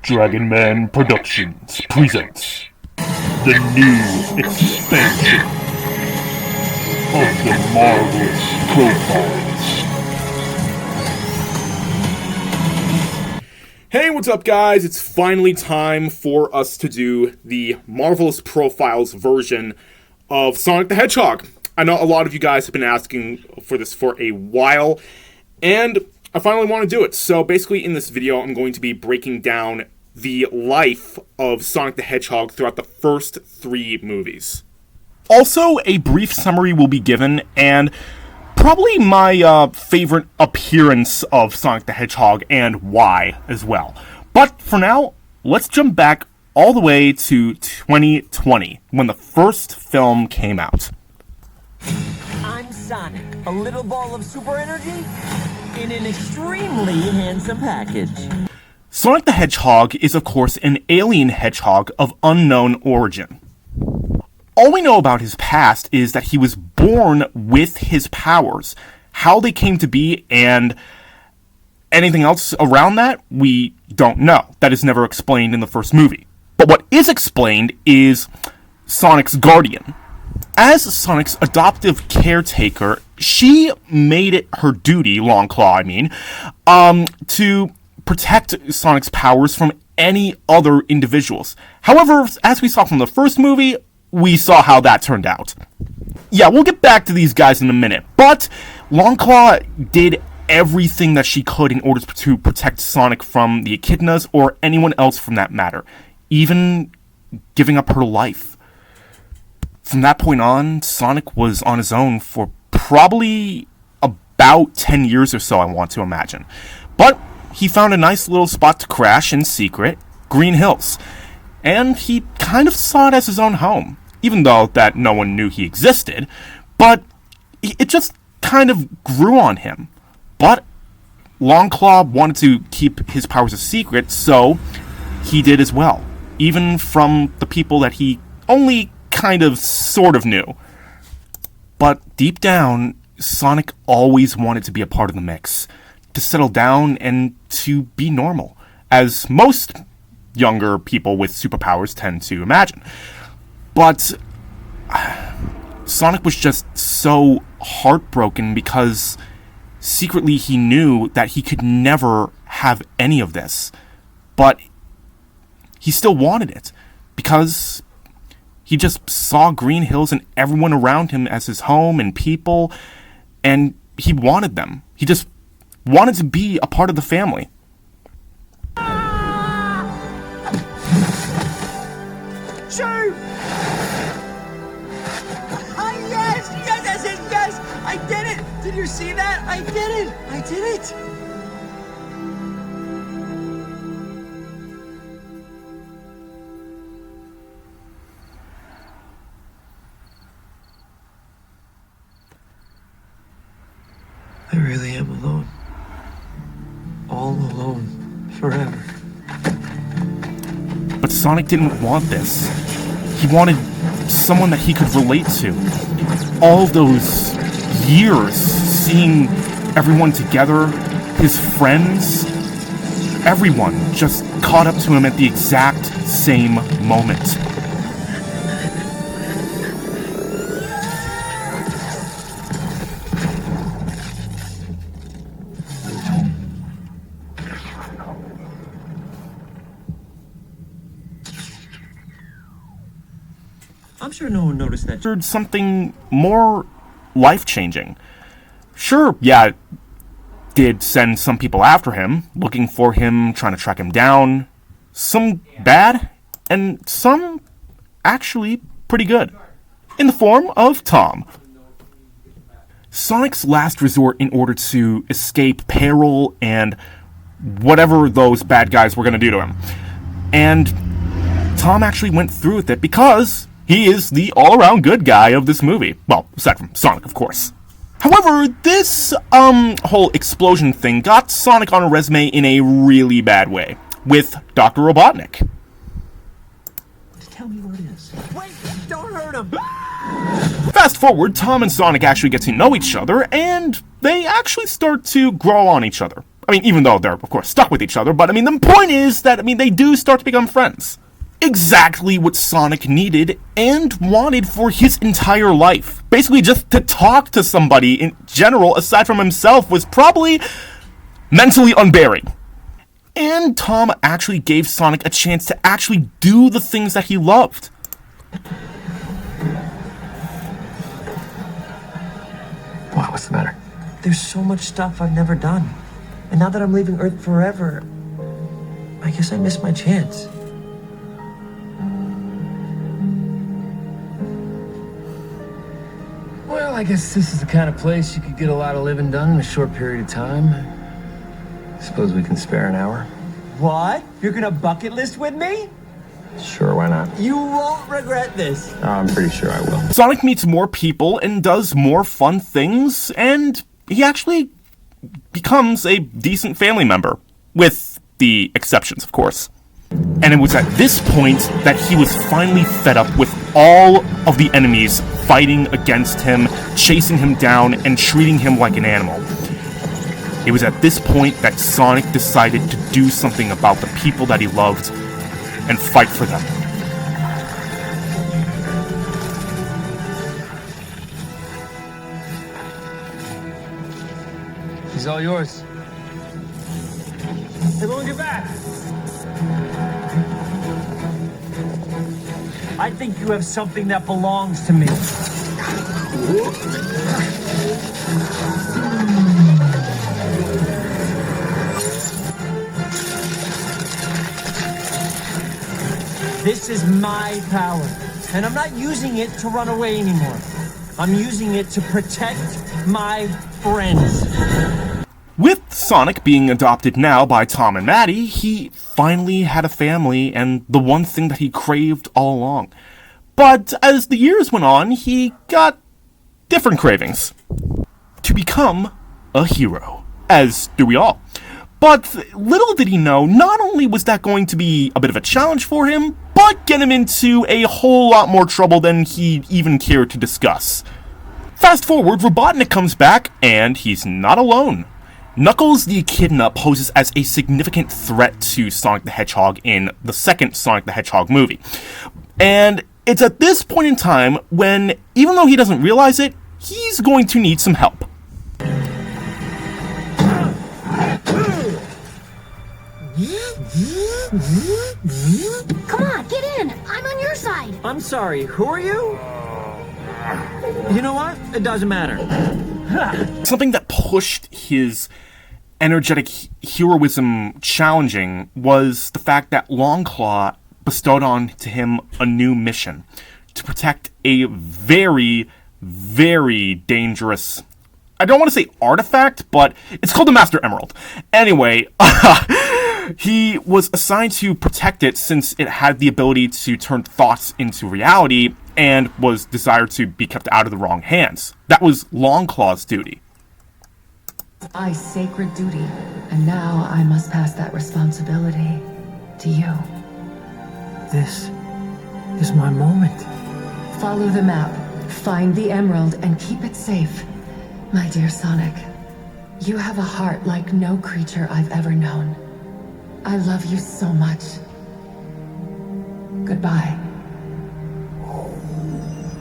Dragon Man Productions presents the new expansion of the Marvelous Profiles. Hey, what's up guys? It's finally time for us to do the Marvelous Profiles version of Sonic the Hedgehog. I know a lot of you guys have been asking for this for a while, and I finally want to do it. So basically in this video, I'm going to be breaking down the life of Sonic the Hedgehog throughout the first 3 movies. Also, a brief summary will be given, and probably my favorite appearance of Sonic the Hedgehog and why as well. But for now, let's jump back all the way to 2020, when the first film came out. I'm Sonic, a little ball of super energy in an extremely handsome package. Sonic the Hedgehog is, of course, an alien hedgehog of unknown origin. All we know about his past is that he was born with his powers. How they came to be and anything else around that, we don't know. That is never explained in the first movie. But what is explained is Sonic's guardian. As Sonic's adoptive caretaker, she made it her duty, Longclaw I mean, to protect Sonic's powers from any other individuals. However, as we saw from the first movie, we saw how that turned out. Yeah, we'll get back to these guys in a minute, but Longclaw did everything that she could in order to protect Sonic from the Echidnas or anyone else from that matter, even giving up her life. From that point on, Sonic was on his own for probably about 10 years or so, I want to imagine. But he found a nice little spot to crash in secret, Green Hills. And he kind of saw it as his own home, even though that no one knew he existed. But it just kind of grew on him. But Longclaw wanted to keep his powers a secret, so he did as well. Even from the people that he only kind of sort of knew. But deep down, Sonic always wanted to be a part of the mix, to settle down and to be normal, as most younger people with superpowers tend to imagine. But Sonic was just so heartbroken because secretly he knew that he could never have any of this. But he still wanted it because he just saw Green Hills and everyone around him as his home and people, and he wanted them. He just wanted to be a part of the family. Sure! Yes! I did it! Did you see that? I did it! I really am alone. All alone. Forever. But Sonic didn't want this. He wanted someone that he could relate to. All those years seeing everyone together, his friends, everyone just caught up to him at the exact same moment. I'm sure no one noticed that. Something more life-changing. Sure, yeah, it did send some people after him, looking for him, trying to track him down. Some bad, and some actually pretty good. In the form of Tom. Sonic's last resort in order to escape peril and whatever those bad guys were going to do to him. And Tom actually went through with it because he is the all-around good guy of this movie. Well, aside from Sonic, of course. However, this, whole explosion thing got Sonic on a resume in a really bad way. With Dr. Robotnik. Tell me where it is. Wait! Don't hurt him! Fast forward, Tom and Sonic actually get to know each other, and they actually start to grow on each other. I mean, even though they're, of course, stuck with each other, but I mean, the point is that, I mean, they do start to become friends. Exactly what Sonic needed and wanted for his entire life. Basically, just to talk to somebody in general, aside from himself, was probably mentally unbearing. And Tom actually gave Sonic a chance to actually do the things that he loved. What's the matter? There's so much stuff I've never done. And now that I'm leaving Earth forever, I guess I missed my chance. Well, I guess this is the kind of place you could get a lot of living done in a short period of time. Suppose we can spare an hour? What? You're gonna bucket list with me? Sure, why not? You won't regret this. I'm pretty sure I will. Sonic meets more people and does more fun things, and he actually becomes a decent family member. With the exceptions, of course. And it was at this point that he was finally fed up with all of the enemies fighting against him, chasing him down, and treating him like an animal. It was at this point that Sonic decided to do something about the people that he loved and fight for them. He's all yours. Everyone get back! I think you have something that belongs to me. This is my power, and I'm not using it to run away anymore. I'm using it to protect my friends. With Sonic being adopted now by Tom and Maddie, he finally had a family and the one thing that he craved all along. But as the years went on, he got different cravings. To become a hero. As do we all. But little did he know, not only was that going to be a bit of a challenge for him, but get him into a whole lot more trouble than he even cared to discuss. Fast forward, Robotnik comes back, and he's not alone. Knuckles the Echidna poses as a significant threat to Sonic the Hedgehog in the second Sonic the Hedgehog movie. And it's at this point in time when, even though he doesn't realize it, he's going to need some help. Come on, get in! I'm on your side! I'm sorry, who are you? You know what? It doesn't matter. Something that pushed his energetic heroism challenging was the fact that Longclaw bestowed on to him a new mission to protect a very, very dangerous, I don't want to say artifact, but it's called the Master Emerald. Anyway, he was assigned to protect it since it had the ability to turn thoughts into reality and was desired to be kept out of the wrong hands. That was Longclaw's duty. My sacred duty, and now I must pass that responsibility to you. This is my moment. Follow the map, find the emerald, and keep it safe. My dear Sonic, you have a heart like no creature I've ever known. I love you so much. Goodbye.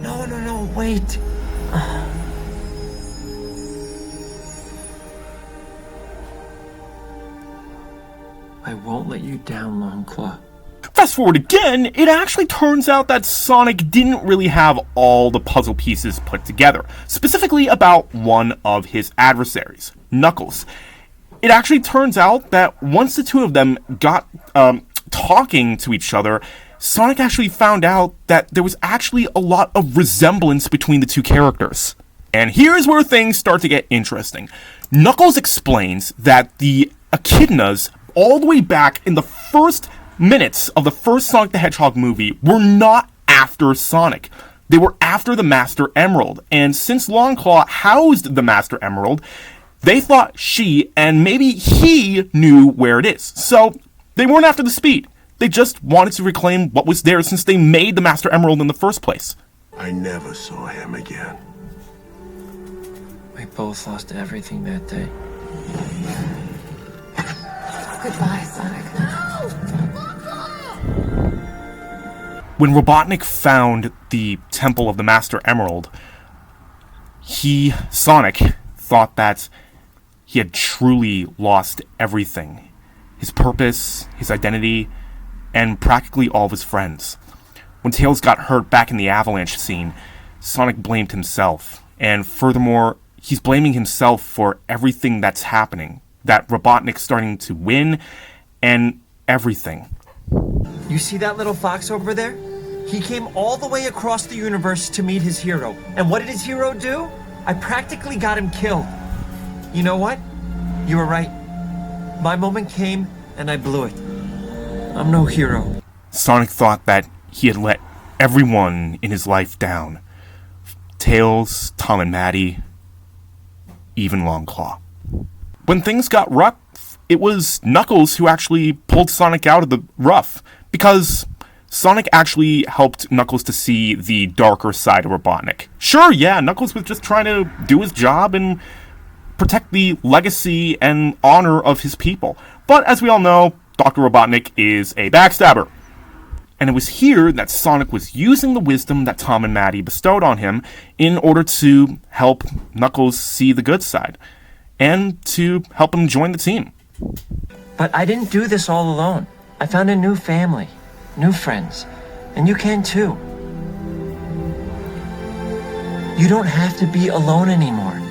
No, wait. I won't let you down, Longclaw. Fast forward again, it actually turns out that Sonic didn't really have all the puzzle pieces put together, specifically about one of his adversaries, Knuckles. It actually turns out that once the two of them got talking to each other, Sonic actually found out that there was actually a lot of resemblance between the two characters. And here's where things start to get interesting. Knuckles explains that the Echidnas, all the way back in the first minutes of the first Sonic the Hedgehog movie, were not after Sonic. They were after the Master Emerald. And since Longclaw housed the Master Emerald, they thought she and maybe he knew where it is. So they weren't after the speed. They just wanted to reclaim what was theirs since they made the Master Emerald in the first place. I never saw him again. We both lost everything that day. Goodbye, Sonic. When Robotnik found the Temple of the Master Emerald, Sonic, thought that he had truly lost everything. His purpose, his identity, and practically all of his friends. When Tails got hurt back in the avalanche scene, Sonic blamed himself. And furthermore, he's blaming himself for everything that's happening. That Robotnik's starting to win, and everything. You see that little fox over there? He came all the way across the universe to meet his hero. And what did his hero do? I practically got him killed. You know what? You were right. My moment came, and I blew it. I'm no hero. Sonic thought that he had let everyone in his life down. Tails, Tom and Maddie, even Longclaw. When things got rough, it was Knuckles who actually pulled Sonic out of the rough, because Sonic actually helped Knuckles to see the darker side of Robotnik. Sure, yeah, Knuckles was just trying to do his job and protect the legacy and honor of his people. But as we all know, Dr. Robotnik is a backstabber. And it was here that Sonic was using the wisdom that Tom and Maddie bestowed on him in order to help Knuckles see the good side, and to help him join the team. But I didn't do this all alone. I found a new family, new friends, and you can too. You don't have to be alone anymore.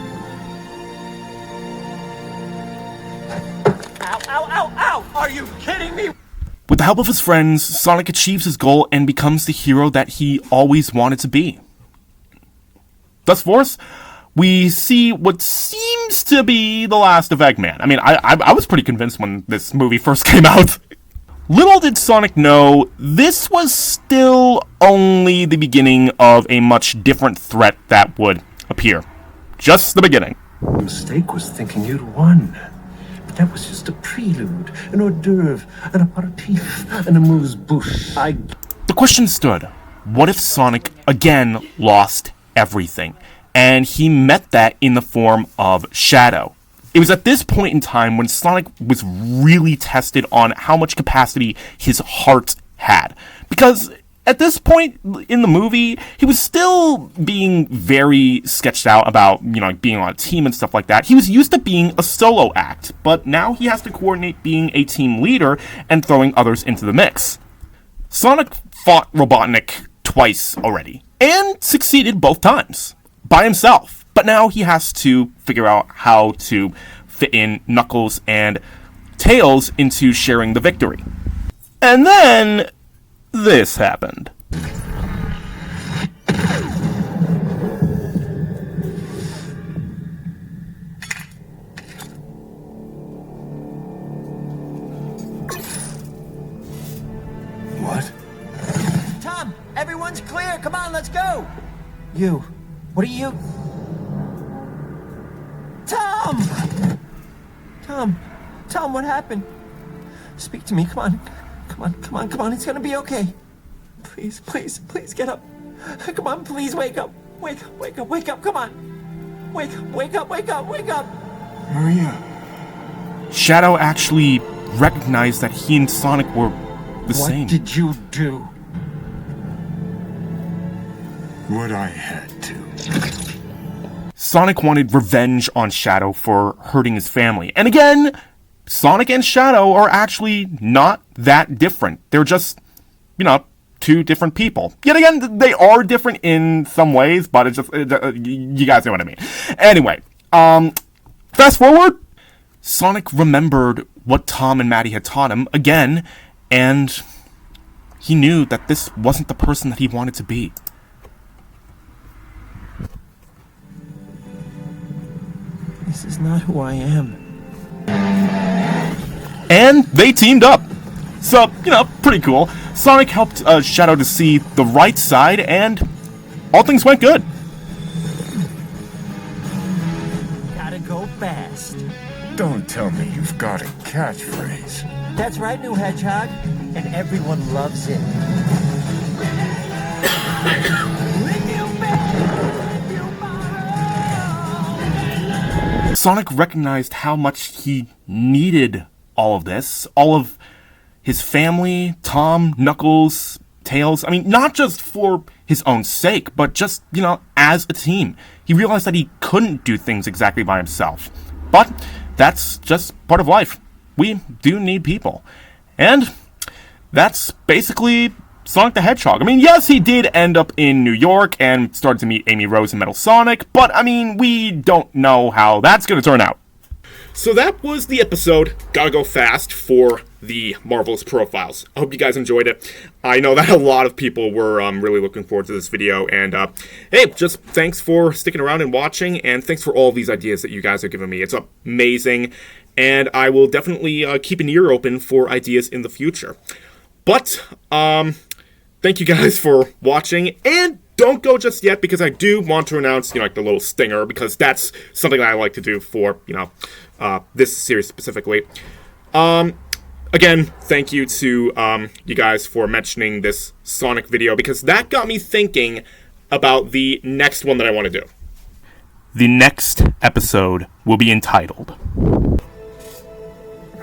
Ow, ow, ow, ow! Are you kidding me? With the help of his friends, Sonic achieves his goal and becomes the hero that he always wanted to be. Thus forth, we see what seems to be the last of Eggman. I mean, I was pretty convinced when this movie first came out. Little did Sonic know, this was still only the beginning of a much different threat that would appear. Just the beginning. The mistake was thinking you'd won. But that was just a prelude, an hors d'oeuvre, an aperitif, an amuse-bouche. The question stood, what if Sonic again lost everything? And he met that in the form of Shadow. It was at this point in time when Sonic was really tested on how much capacity his heart had. Because at this point in the movie, he was still being very sketched out about, being on a team and stuff like that. He was used to being a solo act, but now he has to coordinate being a team leader and throwing others into the mix. Sonic fought Robotnik twice already, and succeeded both times, by himself. But now he has to figure out how to fit in Knuckles and Tails into sharing the victory. And then this happened. What? Tom, everyone's clear. Come on, let's go. You. What are you? Tom! Tom, what happened? Speak to me. Come on. It's gonna be okay. Please get up. Come on, please wake up. Wake up. Come on. Wake up. Maria. Shadow actually recognized that he and Sonic were the same. What did you do? What I had to. Sonic wanted revenge on Shadow for hurting his family. And again, Sonic and Shadow are actually not that different. They're just, two different people. Yet again, they are different in some ways, but it's just, you guys know what I mean. Anyway, fast forward, Sonic remembered what Tom and Maddie had taught him again, and he knew that this wasn't the person that he wanted to be. This is not who I am. And they teamed up. So, pretty cool. Sonic helped Shadow to see the right side, and all things went good. Gotta go fast. Don't tell me you've got a catchphrase. That's right, new hedgehog. And everyone loves it. Sonic recognized how much he needed all of this, all of his family, Tom, Knuckles, Tails. I mean, not just for his own sake, but just, as a team. He realized that he couldn't do things exactly by himself. But that's just part of life. We do need people. And that's basically Sonic the Hedgehog. I mean, yes, he did end up in New York and started to meet Amy Rose and Metal Sonic, but I mean, we don't know how that's going to turn out. So that was the episode. Gotta go fast for the Marvelous Profiles. I hope you guys enjoyed it. I know that a lot of people were really looking forward to this video, and hey, just thanks for sticking around and watching, and thanks for all these ideas that you guys are giving me. It's amazing, and I will definitely keep an ear open for ideas in the future. But, thank you guys for watching, and don't go just yet, because I do want to announce, like the little stinger, because that's something that I like to do for, this series specifically. Again, thank you to, you guys for mentioning this Sonic video, because that got me thinking about the next one that I want to do. The next episode will be entitled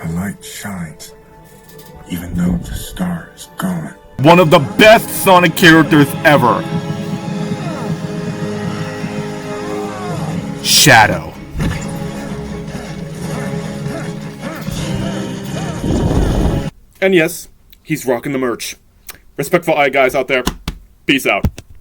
A light shines, even though the star is gone. One of the best Sonic characters ever. Shadow. And yes, he's rocking the merch. Respectful eye guys out there. Peace out.